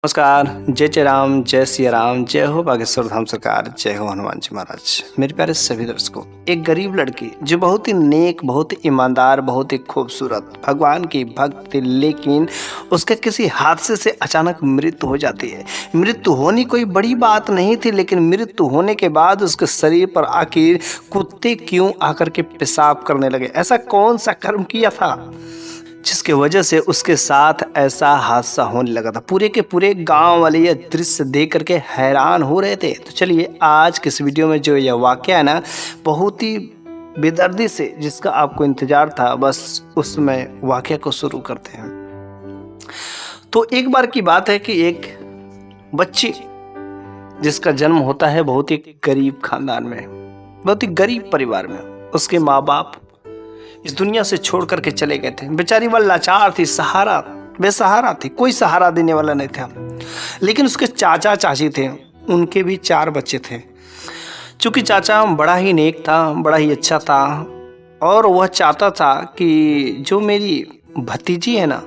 नमस्कार। जय जय राम, जय सिया राम, जय हो बागेश्वर धाम सरकार, जय हो हनुमान जी महाराज। मेरे प्यारे सभी दर्शकों, एक गरीब लड़की जो बहुत ही नेक, बहुत ही ईमानदार, बहुत ही खूबसूरत, भगवान की भक्त थी, लेकिन उसके किसी हादसे से अचानक मृत्यु हो जाती है। मृत्यु होनी कोई बड़ी बात नहीं थी, लेकिन मृत्यु होने के बाद उसके शरीर पर आखिर कुत्ते क्यों आकर के पेशाब करने लगे? ऐसा कौन सा कर्म किया था जिसके वजह से उसके साथ ऐसा हादसा होने लगा था? पूरे के पूरे गांव वाले यह दृश्य देख करके हैरान हो रहे थे। तो चलिए आज के इस वीडियो में जो यह वाकया है ना, बहुत ही बेदर्दी से जिसका आपको इंतजार था, बस उसमें वाकया को शुरू करते हैं। तो एक बार की बात है कि एक बच्ची जिसका जन्म होता है बहुत ही गरीब खानदान में, बहुत ही गरीब परिवार में। उसके माँ बाप इस दुनिया से छोड़ करके चले गए थे। बेचारी वह लाचार थी, सहारा बेसहारा थी, कोई सहारा देने वाला नहीं था। लेकिन उसके चाचा चाची थे, उनके भी 4 बच्चे थे। चूंकि चाचा बड़ा ही नेक था, बड़ा ही अच्छा था, और वह चाहता था कि जो मेरी भतीजी है ना,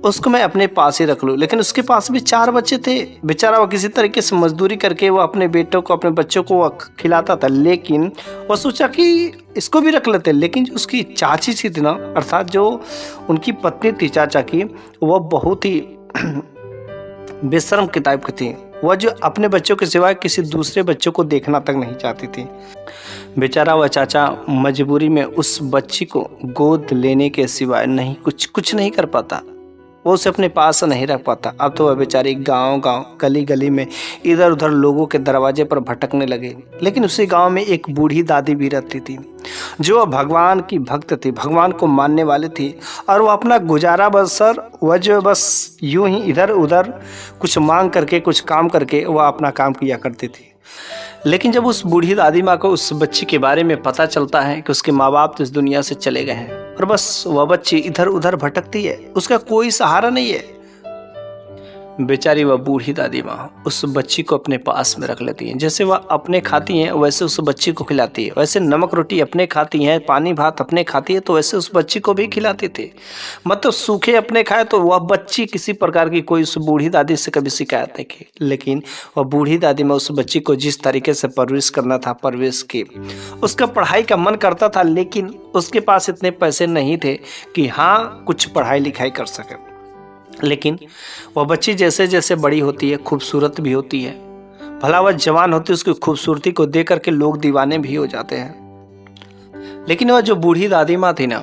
उसको मैं अपने पास ही रख लूँ। लेकिन उसके पास भी 4 बच्चे थे। बेचारा वह किसी तरीके से मजदूरी करके वह अपने बेटों को, अपने बच्चों को वह खिलाता था। लेकिन वह सोचा कि इसको भी रख लेते। लेकिन जो उसकी चाची थी ना, अर्थात जो उनकी पत्नी थी चाचा की, वह बहुत ही बेशर्म की टाइप की थी। वह जो अपने बच्चों के सिवाय किसी दूसरे बच्चों को देखना तक नहीं चाहती थी। बेचारा वह चाचा मजबूरी में उस बच्ची को गोद लेने के सिवाय कुछ नहीं कर पाता। वो उसे अपने पास नहीं रख पाता। अब तो वह बेचारी गांव गली गली में इधर उधर लोगों के दरवाजे पर भटकने लगे। लेकिन उसी गांव में एक बूढ़ी दादी भी रहती थी, जो भगवान की भक्त थी, भगवान को मानने वाली थी। और वह अपना गुजारा बस यूं ही इधर उधर कुछ मांग करके, कुछ काम करके वह अपना काम किया करती थी। लेकिन जब उस बूढ़ी दादी माँ को उस बच्ची के बारे में पता चलता है कि उसके माँ बाप तो इस दुनिया से चले गए हैं और बस वह बच्ची इधर उधर भटकती है, उसका कोई सहारा नहीं है, बेचारी वह बूढ़ी दादी माँ उस बच्ची को अपने पास में रख लेती है। जैसे वह अपने खाती हैं वैसे उस बच्ची को खिलाती है। वैसे नमक रोटी अपने खाती हैं, पानी भात अपने खाती है, तो वैसे उस बच्ची को भी खिलाती थी। मतलब सूखे अपने खाए तो वह बच्ची किसी प्रकार की कोई उस बूढ़ी दादी से कभी शिकायत नहीं की। लेकिन वह बूढ़ी दादी में उस बच्ची को जिस तरीके से परवरिश करना था, परवरिश की। उसका पढ़ाई का मन करता था, लेकिन उसके पास इतने पैसे नहीं थे कि हाँ कुछ पढ़ाई लिखाई कर सके। लेकिन वह बच्ची जैसे जैसे बड़ी होती है, खूबसूरत भी होती है। भला वह जवान होती है, उसकी खूबसूरती को देख करके लोग दीवाने भी हो जाते हैं। लेकिन वह जो बूढ़ी दादी माँ थी ना,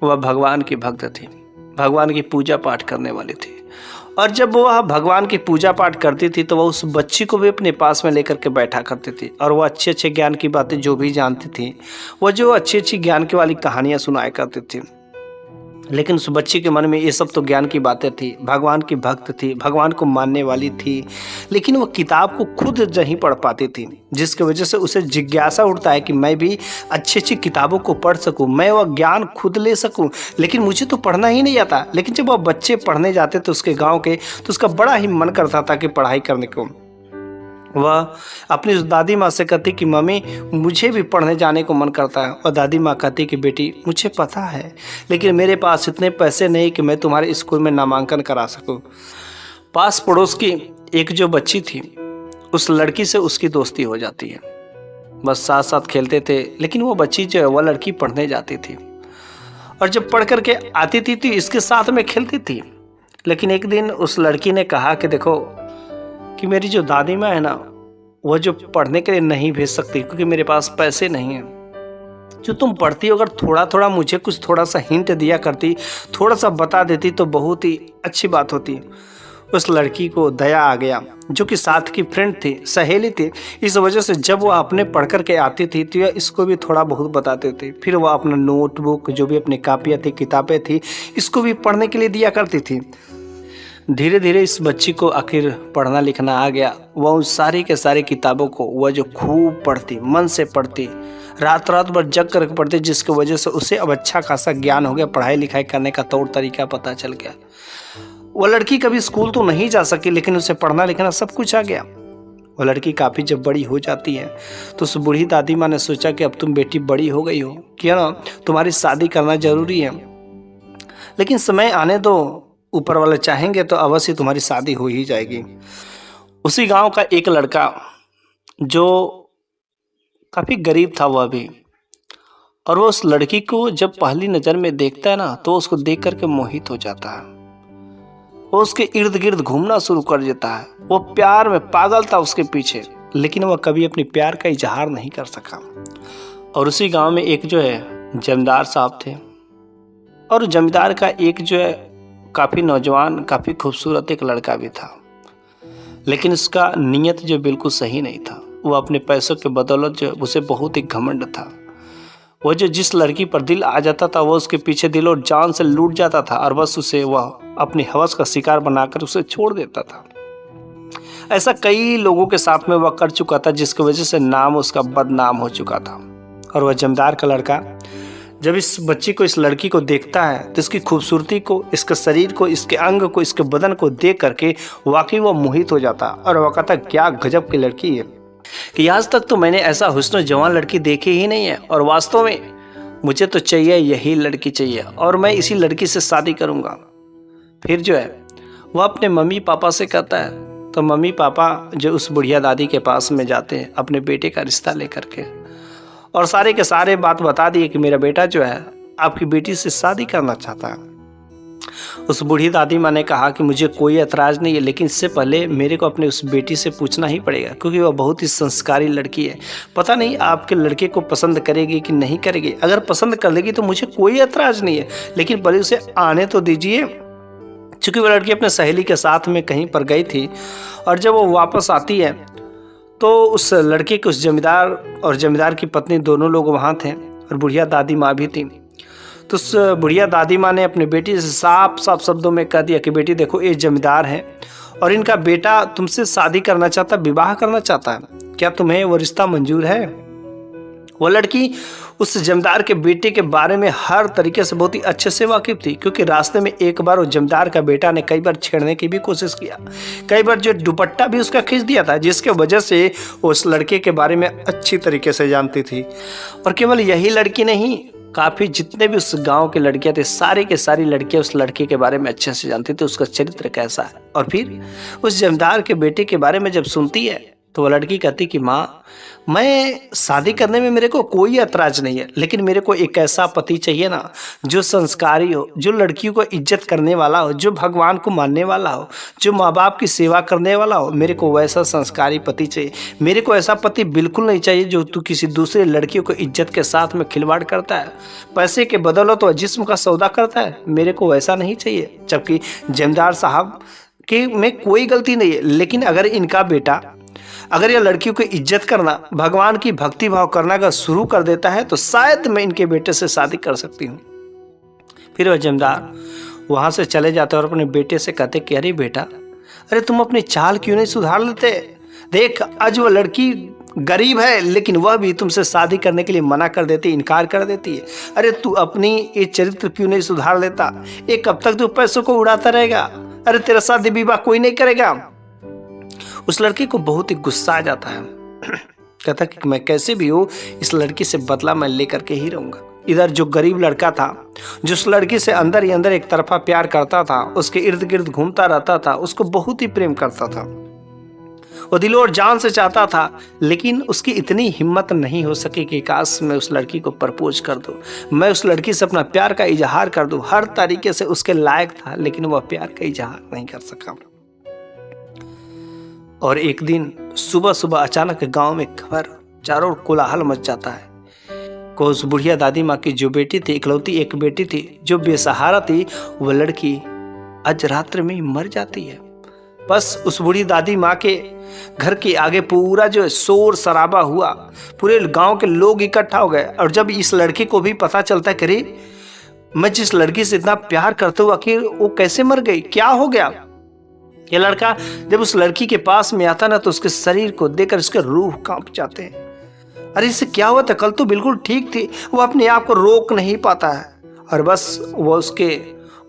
वह भगवान की भक्त थी, भगवान की पूजा पाठ करने वाली थी। और जब वह भगवान की पूजा पाठ करती थी तो वह उस बच्ची को भी अपने पास में लेकर के बैठा करती थी। और वह अच्छे अच्छे ज्ञान की बातें जो भी जानती थी, वह जो अच्छी अच्छी ज्ञान की वाली कहानियाँ सुनाया करती थी। लेकिन उस बच्ची के मन में ये सब तो ज्ञान की बातें थी, भगवान की भक्त थी, भगवान को मानने वाली थी। लेकिन वो किताब को खुद नहीं पढ़ पाती थी, जिसकी वजह से उसे जिज्ञासा उठता है कि मैं भी अच्छी अच्छी किताबों को पढ़ सकूं, मैं वह ज्ञान खुद ले सकूं। लेकिन मुझे तो पढ़ना ही नहीं आता। लेकिन जब वह बच्चे पढ़ने जाते थे उसके गाँव के, तो उसका बड़ा ही मन करता था कि पढ़ाई करने को। वह अपनी उस दादी माँ से कहती कि मम्मी मुझे भी पढ़ने जाने को मन करता है। और दादी माँ कहती कि बेटी मुझे पता है, लेकिन मेरे पास इतने पैसे नहीं कि मैं तुम्हारे स्कूल में नामांकन करा सकूं। पास पड़ोस की एक जो बच्ची थी, उस लड़की से उसकी दोस्ती हो जाती है। बस साथ साथ खेलते थे। लेकिन वो बच्ची जो है, वह लड़की पढ़ने जाती थी और जब पढ़ करके आती थी तो इसके साथ में खेलती थी। लेकिन एक दिन उस लड़की ने कहा कि देखो कि मेरी जो दादी माँ है ना, वह जो पढ़ने के लिए नहीं भेज सकती क्योंकि मेरे पास पैसे नहीं हैं। जो तुम पढ़ती हो, अगर थोड़ा थोड़ा मुझे कुछ थोड़ा सा हिंट दिया करती, थोड़ा सा बता देती तो बहुत ही अच्छी बात होती। उस लड़की को दया आ गया, जो कि साथ की फ्रेंड थी, सहेली थी। इस वजह से जब वह अपने पढ़ कर के आती थी तो इसको भी थोड़ा बहुत बताते थे। फिर वह अपना नोटबुक, जो भी अपनी कापियाँ थी, किताबें थी, इसको भी पढ़ने के लिए दिया करती थी। धीरे धीरे इस बच्ची को आखिर पढ़ना लिखना आ गया। वह उन सारी के सारी किताबों को वह जो खूब पढ़ती, मन से पढ़ती, रात रात भर जग कर पढ़ती, जिसकी वजह से उसे अब अच्छा खासा ज्ञान हो गया, पढ़ाई लिखाई करने का तौर तरीका पता चल गया। वह लड़की कभी स्कूल तो नहीं जा सकी, लेकिन उसे पढ़ना लिखना सब कुछ आ गया। वह लड़की काफ़ी जब बड़ी हो जाती है तो उस बूढ़ी दादी माँ ने सोचा कि अब तुम बेटी बड़ी हो गई हो, क्या ना तुम्हारी शादी करना जरूरी है। लेकिन समय आने दो, ऊपर वाले चाहेंगे तो अवश्य तुम्हारी शादी हो ही जाएगी। उसी गांव का एक लड़का जो काफ़ी गरीब था वह भी, और वो उस लड़की को जब पहली नज़र में देखता है ना तो उसको देख करके मोहित हो जाता है। वो उसके इर्द गिर्द घूमना शुरू कर देता है। वो प्यार में पागल था उसके पीछे, लेकिन वह कभी अपनी प्यार का इजहार नहीं कर सका। और उसी गांव में एक जो है जमींदार साहब थे, और जमींदार का एक जो है काफ़ी नौजवान, काफ़ी खूबसूरत एक लड़का भी था, लेकिन उसका नीयत जो बिल्कुल सही नहीं था। वो अपने पैसों के बदौलत जो उसे बहुत ही घमंड था। वो जो जिस लड़की पर दिल आ जाता था वो उसके पीछे दिल और जान से लूट जाता था, और बस उसे वह अपनी हवस का शिकार बनाकर उसे छोड़ देता था। ऐसा कई लोगों के साथ में वह कर चुका था, जिसकी वजह से नाम उसका बदनाम हो चुका था। और वह जमींदार का लड़का जब इस बच्ची को, इस लड़की को देखता है तो इसकी खूबसूरती को, इसके शरीर को, इसके अंग को, इसके बदन को देख करके वाकई वह मोहित हो जाता। और वह कहता क्या गजब की लड़की है, कि आज तक तो मैंने ऐसा हुस्न जवान लड़की देखी ही नहीं है, और वास्तव में मुझे तो चाहिए यही लड़की चाहिए, और मैं इसी लड़की से शादी करूँगा। फिर जो है वह अपने मम्मी पापा से कहता है, तो मम्मी पापा जो उस बुढ़िया दादी के पास में जाते हैं अपने बेटे का रिश्ता लेकर के, और सारे के सारे बात बता दिए कि मेरा बेटा जो है आपकी बेटी से शादी करना चाहता है। उस बूढ़ी दादी माँ ने कहा कि मुझे कोई एतराज़ नहीं है, लेकिन इससे पहले मेरे को अपने उस बेटी से पूछना ही पड़ेगा, क्योंकि वह बहुत ही संस्कारी लड़की है। पता नहीं आपके लड़के को पसंद करेगी कि नहीं करेगी। अगर पसंद कर लेगी तो मुझे कोई एतराज़ नहीं है, लेकिन पहले उसे आने तो दीजिए। चूँकि वह लड़की अपने सहेली के साथ में कहीं पर गई थी, और जब वो वापस आती है तो उस लड़के के, उस जमींदार और जमींदार की पत्नी दोनों लोग वहाँ थे, और बुढ़िया दादी माँ भी थी। तो उस बुढ़िया दादी माँ ने अपनी बेटी से साफ साफ शब्दों में कह दिया कि बेटी देखो, ये जमींदार है और इनका बेटा तुमसे शादी करना चाहता, विवाह करना चाहता है, क्या तुम्हें वो रिश्ता मंजूर है? वो लड़की उस जमींदार के बेटे के बारे में हर तरीके से बहुत ही अच्छे से वाकिफ थी, क्योंकि रास्ते में एक बार वो जमींदार का बेटा ने कई बार छेड़ने की भी कोशिश किया, कई बार जो दुपट्टा भी उसका खींच दिया था, जिसके वजह से वो उस लड़के के बारे में अच्छी तरीके से जानती थी। और केवल यही लड़की नहीं, काफ़ी जितने भी उस गांव के लड़कियां थे, सारी के सारी लड़कियां उस लड़के के बारे में अच्छे से जानती थी, उसका चरित्र कैसा है। और फिर उस जमींदार के बेटे के बारे में जब सुनती है तो वो लड़की कहती कि माँ, मैं शादी करने में मेरे को कोई ऐतराज़ नहीं है, लेकिन मेरे को एक ऐसा पति चाहिए ना जो संस्कारी हो, जो लड़कियों को इज्जत करने वाला हो, जो भगवान को मानने वाला हो, जो माँ बाप की सेवा करने वाला हो। मेरे को वैसा संस्कारी पति चाहिए। मेरे को ऐसा पति बिल्कुल नहीं चाहिए जो तू किसी दूसरे लड़कियों को इज्जत के साथ में खिलवाड़ करता है, पैसे के बदौलत तो जिस्म का सौदा करता है। मेरे को वैसा नहीं चाहिए। जबकि जमींदार साहब के में कोई गलती नहीं है, लेकिन अगर इनका बेटा, अगर यह लड़कियों को इज्जत करना, भगवान की भक्ति भाव करना अगर शुरू कर देता है तो शायद मैं इनके बेटे से शादी कर सकती हूँ। फिर वह जमींदार वहाँ से चले जाते और अपने बेटे से कहते कि अरे बेटा, अरे तुम अपनी चाल क्यों नहीं सुधार लेते? देख, आज वह लड़की गरीब है, लेकिन वह भी तुमसे शादी करने के लिए मना कर देती, इनकार कर देती है। अरे तू अपनी ये चरित्र क्यों नहीं सुधार लेता? ये कब तक तू पैसों को उड़ाता रहेगा? अरे तेरा शादी विवाह कोई नहीं करेगा। उस लड़के को बहुत ही गुस्सा आ जाता है। कहता कि मैं कैसे भी हो इस लड़की से बदला मैं लेकर के ही रहूंगा। इधर जो गरीब लड़का था, जो उस लड़की से अंदर ही अंदर एक तरफा प्यार करता था, उसके इर्द गिर्द घूमता रहता था, उसको बहुत ही प्रेम करता था, वो दिल और जान से चाहता था, लेकिन उसकी इतनी हिम्मत नहीं हो सकी कि काश मैं उस लड़की को प्रपोज कर दूं, मैं उस लड़की से अपना प्यार का इजहार कर दूं। हर तरीके से उसके लायक था, लेकिन वह प्यार का इजहार नहीं कर सका। और एक दिन सुबह सुबह अचानक गांव में खबर, चारों ओर कोलाहल मच जाता है को उस बुढ़िया दादी माँ की जो बेटी थी, इकलौती एक बेटी थी जो बेसहारा थी, वह लड़की आज रात्र में ही मर जाती है। बस उस बूढ़ी दादी माँ के घर के आगे पूरा जो शोर शराबा हुआ, पूरे गांव के लोग इकट्ठा हो गए। और जब इस लड़की को भी पता चलता है कि मैं जिस लड़की से इतना प्यार करते हुआ आखिर वो कैसे मर गई, क्या हो गया। ये लड़का जब उस लड़की के पास में आता ना तो उसके शरीर को देखकर उसके रूह कांप जाते हैं। अरे इससे क्या हुआ था? कल तो बिल्कुल ठीक थी। वो अपने आप को रोक नहीं पाता है और बस वो उसके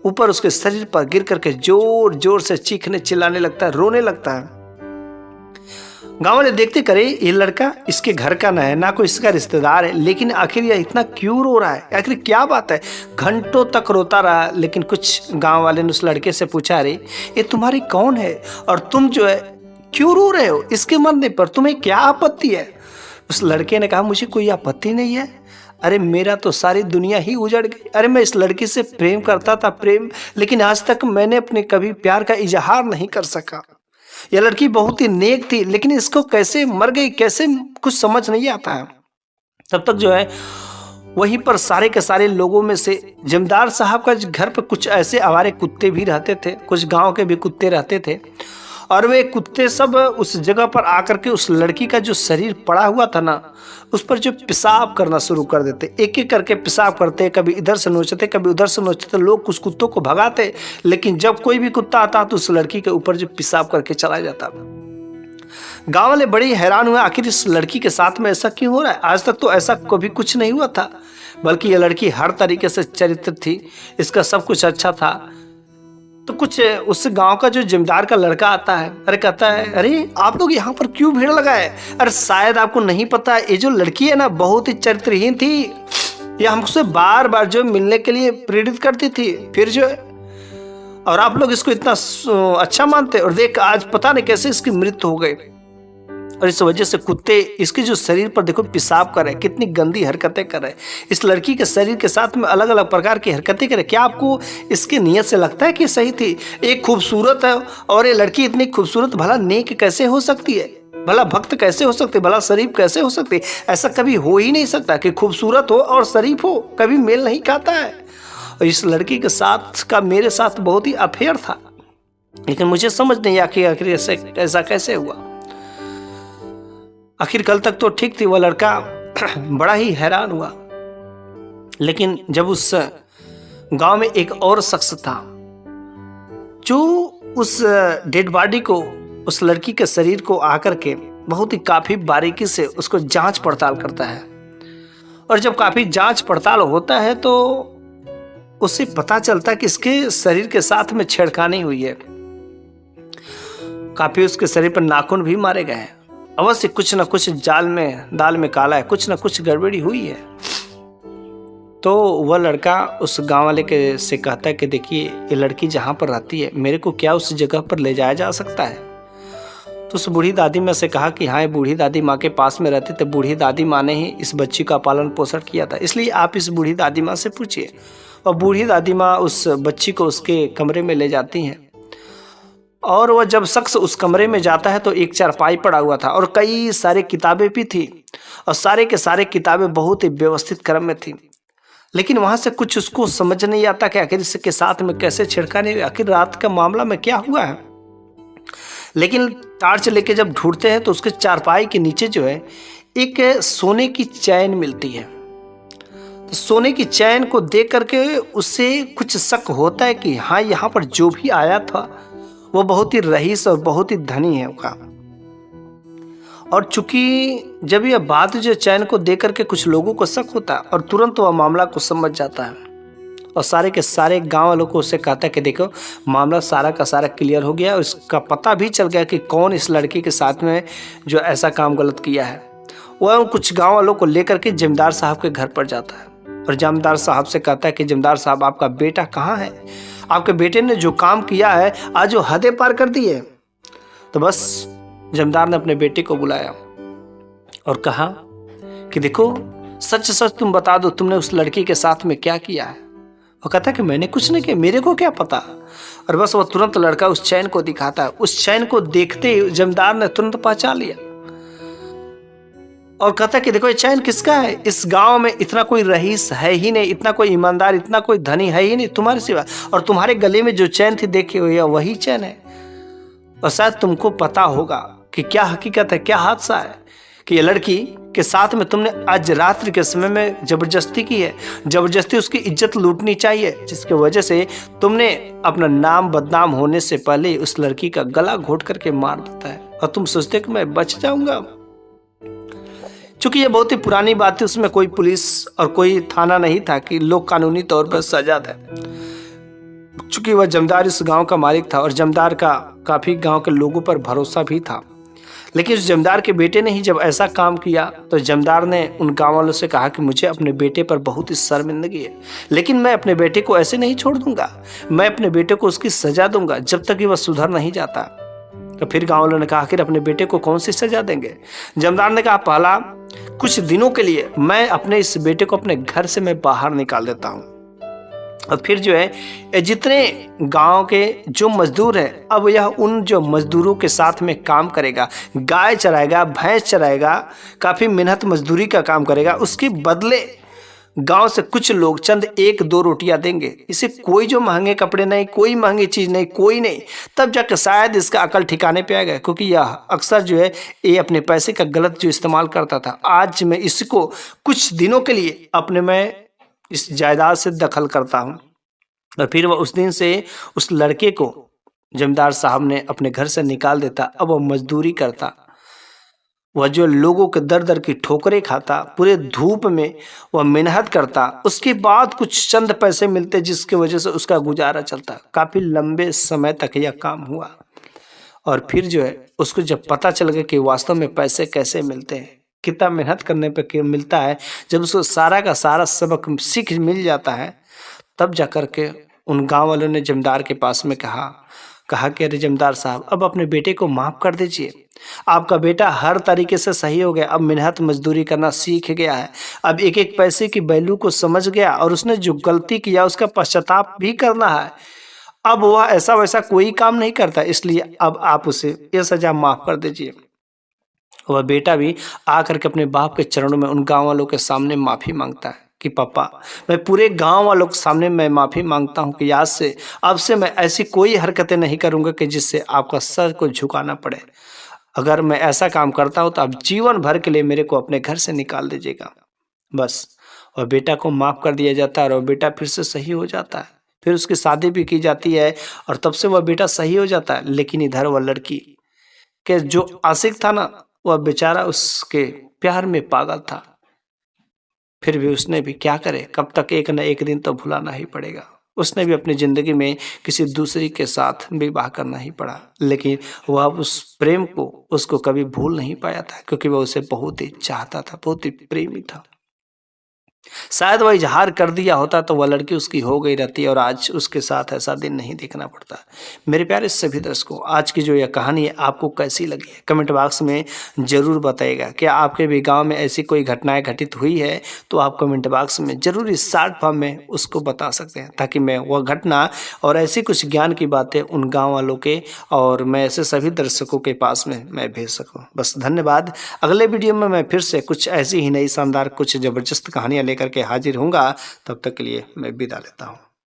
ऊपर, उसके शरीर पर गिर करके जोर जोर से चीखने चिल्लाने लगता है, रोने लगता है। गांव वाले देखते करे ये लड़का इसके घर का न है, ना कोई इसका रिश्तेदार है, लेकिन आखिर यह इतना क्यों रो रहा है, आखिर क्या बात है। घंटों तक रोता रहा, लेकिन कुछ गांव वाले ने उस लड़के से पूछा, अरे ये तुम्हारी कौन है और तुम जो है क्यों रो रहे हो, इसके मरने पर तुम्हें क्या आपत्ति है। उस लड़के ने कहा, मुझे कोई आपत्ति नहीं है, अरे मेरा तो सारी दुनिया ही उजड़ गई। अरे मैं इस लड़की से प्रेम करता था, प्रेम, लेकिन आज तक मैंने अपने कभी प्यार का इजहार नहीं कर सका। यह लड़की बहुत ही नेक थी, लेकिन इसको कैसे मर गई, कैसे, कुछ समझ नहीं आता है। तब तक जो है वहीं पर सारे के सारे लोगों में से जमींदार साहब का घर पर कुछ ऐसे आवारे कुत्ते भी रहते थे, कुछ गांव के भी कुत्ते रहते थे, और वे कुत्ते सब उस जगह पर आकर के उस लड़की का जो शरीर पड़ा हुआ था ना, उस पर जो पेशाब करना शुरू कर देते, एक एक करके पेशाब करते, कभी इधर से नोचते कभी उधर से नोचते। लोग कुछ कुत्तों को भगाते, लेकिन जब कोई भी कुत्ता आता तो उस लड़की के ऊपर जो पेशाब करके चला जाता। गांव वाले बड़ी हैरान हुए, आखिर इस लड़की के साथ में ऐसा क्यों हो रहा है, आज तक तो ऐसा कभी कुछ नहीं हुआ था, बल्कि यह लड़की हर तरीके से चरित्र थी, इसका सब कुछ अच्छा था। तो कुछ उस गांव का जो जमींदार का लड़का आता है, अरे कहता है, अरे आप लोग यहाँ पर क्यों भीड़ लगाए, अरे शायद आपको नहीं पता, ये जो लड़की है ना बहुत ही चरित्रहीन थी, ये हमसे बार बार जो मिलने के लिए प्रेरित करती थी, फिर जो है और आप लोग इसको इतना अच्छा मानते, और देख आज पता नहीं कैसे इसकी मृत्यु हो गई, और इस वजह से कुत्ते इसके जो शरीर पर देखो पेशाब कर रहे, कितनी गंदी हरकतें कर रहे, इस लड़की के शरीर के साथ में अलग अलग प्रकार की हरकतें करे। क्या आपको इसकी नीयत से लगता है कि सही थी? एक खूबसूरत है और ये लड़की इतनी खूबसूरत, भला नेक कैसे हो सकती है, भला भक्त कैसे हो सकते, भला शरीफ कैसे हो सकते? ऐसा कभी हो ही नहीं सकता कि खूबसूरत हो और शरीफ हो, कभी मेल नहीं खाता है। और इस लड़की के साथ का मेरे साथ बहुत ही अफेयर था, लेकिन मुझे समझ नहीं आया आखिर ऐसा कैसे हुआ। आखिर कल तक तो ठीक थी वह लड़का, बड़ा ही हैरान हुआ। लेकिन जब उस गांव में एक और शख्स था जो उस डेड बॉडी को, उस लड़की के शरीर को आकर के बहुत ही काफी बारीकी से उसको जांच पड़ताल करता है, और जब काफी जांच पड़ताल होता है तो उसे पता चलता है कि इसके शरीर के साथ में छेड़खानी हुई है, काफी उसके शरीर पर नाखून भी मारे गए हैं। अवश्य कुछ न कुछ दाल में काला है, कुछ न कुछ गड़बड़ी हुई है। तो वह लड़का उस गांव वाले के से कहता है कि देखिए ये लड़की जहाँ पर रहती है, मेरे को क्या उस जगह पर ले जाया जा सकता है? तो उस बूढ़ी दादी माँ से कहा कि हाँ, ये बूढ़ी दादी माँ के पास में रहती, तो बूढ़ी दादी माँ ने ही इस बच्ची का पालन पोषण किया था, इसलिए आप इस बूढ़ी दादी माँ से पूछिए। और बूढ़ी दादी माँ उस बच्ची को उसके कमरे में ले जाती हैं, और वह जब शख्स उस कमरे में जाता है तो एक चारपाई पड़ा हुआ था और कई सारे किताबें भी थी, और सारे के सारे किताबें बहुत ही व्यवस्थित क्रम में थी। लेकिन वहां से कुछ उसको समझ नहीं आता कि आखिर इसके साथ में कैसे छिड़काने, आखिर रात का मामला में क्या हुआ है। लेकिन टार्च लेके जब ढूंढते हैं तो उसके चारपाई के नीचे जो है एक सोने की चैन मिलती है। तो सोने की चैन को देख करके उससे कुछ शक होता है कि हाँ, यहाँ पर जो भी आया था वो बहुत ही रईस और बहुत ही धनी है उसका। और चूंकि जब यह बात जो चैन को देख करके कुछ लोगों को शक होता है, और तुरंत वह मामला को समझ जाता है, और सारे के सारे गांव वालों को उससे कहता है कि देखो मामला सारा का सारा क्लियर हो गया, और इसका पता भी चल गया कि कौन इस लड़की के साथ में जो ऐसा काम गलत किया है। वह कुछ गाँव वालों को लेकर के जमींदार साहब के घर पर जाता है, और जमींदार साहब से कहता है कि जमींदार साहब, आपका बेटा कहाँ है? आपके बेटे ने जो काम किया है आज वो हदें पार कर दी है। तो बस जमींदार ने अपने बेटे को बुलाया और कहा कि देखो सच सच तुम बता दो, तुमने उस लड़की के साथ में क्या किया है? वो कहता है कि मैंने कुछ नहीं किया, मेरे को क्या पता। और बस वो तुरंत लड़का उस चैन को दिखाता है। उस चैन को देखते ही जमींदार ने तुरंत पहचान लिया और कहता है कि देखो ये चैन किसका है? इस गांव में इतना कोई रईस है ही नहीं, इतना कोई ईमानदार, इतना कोई धनी है ही नहीं तुम्हारे सिवा, और तुम्हारे गले में जो चैन थी देखी हुई है वही चैन है। और शायद तुमको पता होगा कि क्या हकीकत है, क्या हादसा है, कि ये लड़की के साथ में तुमने आज रात्रि के समय में जबरदस्ती की है, जबरदस्ती उसकी इज्जत लूटनी चाहिए, जिसकी वजह से तुमने अपना नाम बदनाम होने से पहले उस लड़की का गला घोट करके मार देता है, और तुम सोचते कि मैं बच जाऊंगा। चूंकि ये बहुत ही पुरानी बात थी, उसमें कोई पुलिस और कोई थाना नहीं था कि लोग कानूनी तौर पर सजा दें। चूंकि वह जमींदार इस गांव का मालिक था और जमींदार का काफी गांव के लोगों पर भरोसा भी था, लेकिन उस जमींदार के बेटे ने ही जब ऐसा काम किया तो जमींदार ने उन गाँव वालों से कहा कि मुझे अपने बेटे पर बहुत ही शर्मिंदगी है, लेकिन मैं अपने बेटे को ऐसे नहीं छोड़ दूंगा, मैं अपने बेटे को उसकी सजा दूंगा जब तक कि वह सुधर नहीं जाता। तो फिर गाँव वालों ने कहा आखिर अपने बेटे को कौन सी सजा देंगे। जमींदार ने कहा पहला, कुछ दिनों के लिए मैं अपने इस बेटे को अपने घर से मैं बाहर निकाल देता हूँ, और फिर जो है ये जितने गांव के जो मजदूर हैं, अब यह उन जो मजदूरों के साथ में काम करेगा, गाय चराएगा, भैंस चराएगा, काफ़ी मेहनत मजदूरी का काम करेगा, उसके बदले गांव से कुछ लोग चंद 1-2 रोटियां देंगे। इसे कोई जो महंगे कपड़े नहीं, कोई महंगी चीज़ नहीं, कोई नहीं, तब जाकर शायद इसका अकल ठिकाने पे आएगा। क्योंकि यह अक्सर जो है ये अपने पैसे का गलत जो इस्तेमाल करता था। आज मैं इसको कुछ दिनों के लिए अपने में इस जायदाद से दखल करता हूँ। और फिर वह उस दिन से उस लड़के को जमींदार साहब ने अपने घर से निकाल देता। अब वह मजदूरी करता, वह जो लोगों के दर दर की ठोकरें खाता, पूरे धूप में वह मेहनत करता, उसके बाद कुछ चंद पैसे मिलते जिसकी वजह से उसका गुजारा चलता। काफ़ी लंबे समय तक यह काम हुआ। और फिर जो है उसको जब पता चल गया कि वास्तव में पैसे कैसे मिलते हैं, कितना मेहनत करने पर मिलता है, जब उसको सारा का सारा सबक सीख मिल जाता है, तब जाकर के उन गांव वालों ने जमींदार के पास में कहा कि अरे जमींदार साहब, अब अपने बेटे को माफ़ कर दीजिए। आपका बेटा हर तरीके से सही हो गया, अब मेहनत मजदूरी करना सीख गया है, अब एक एक पैसे की वैल्यू को समझ गया, और उसने जो गलती किया उसका पश्चाताप भी करना है। अब वह ऐसा वैसा कोई काम नहीं करता, इसलिए अब आप उसे ये सज़ा माफ़ कर दीजिए। वह बेटा भी आकर के अपने बाप के चरणों में उन गाँव वालों के सामने माफ़ी मांगता है कि पापा, मैं पूरे गांव वालों के सामने मैं माफ़ी मांगता हूं कि आज से अब से मैं ऐसी कोई हरकतें नहीं करूंगा कि जिससे आपका सर को झुकाना पड़े। अगर मैं ऐसा काम करता हूं तो आप जीवन भर के लिए मेरे को अपने घर से निकाल दीजिएगा, बस। और बेटा को माफ़ कर दिया जाता है और बेटा फिर से सही हो जाता है। फिर उसकी शादी भी की जाती है और तब से वह बेटा सही हो जाता है। लेकिन इधर वह लड़की के जो आशिक था ना, वह बेचारा उसके प्यार में पागल था। फिर भी उसने भी क्या करे, कब तक, एक न एक दिन तो भुलाना ही पड़ेगा। उसने भी अपनी ज़िंदगी में किसी दूसरी के साथ विवाह करना ही पड़ा, लेकिन वह उस प्रेम को उसको कभी भूल नहीं पाया था, क्योंकि वह उसे बहुत ही चाहता था, बहुत ही प्रेमी था। शायद वह इजहार कर दिया होता तो वह लड़की उसकी हो गई रहती और आज उसके साथ ऐसा दिन नहीं देखना पड़ता। मेरे प्यारे सभी दर्शकों, आज की जो यह कहानी है आपको कैसी लगी है कमेंट बॉक्स में ज़रूर बताइएगा। क्या आपके भी गांव में ऐसी कोई घटनाएं घटित हुई है तो आप कमेंट बॉक्स में ज़रूर इस शॉर्ट फॉर्म में उसको बता सकते हैं, ताकि मैं वह घटना और ऐसी कुछ ज्ञान की बातें उन गाँव वालों के और मैं ऐसे सभी दर्शकों के पास में मैं भेज सकूँ। बस धन्यवाद। अगले वीडियो में मैं फिर से कुछ ऐसी ही नई शानदार कुछ ज़बरदस्त कहानियाँ लेकर के हाजिर होऊंगा। तब तक के लिए मैं विदा लेता हूँ।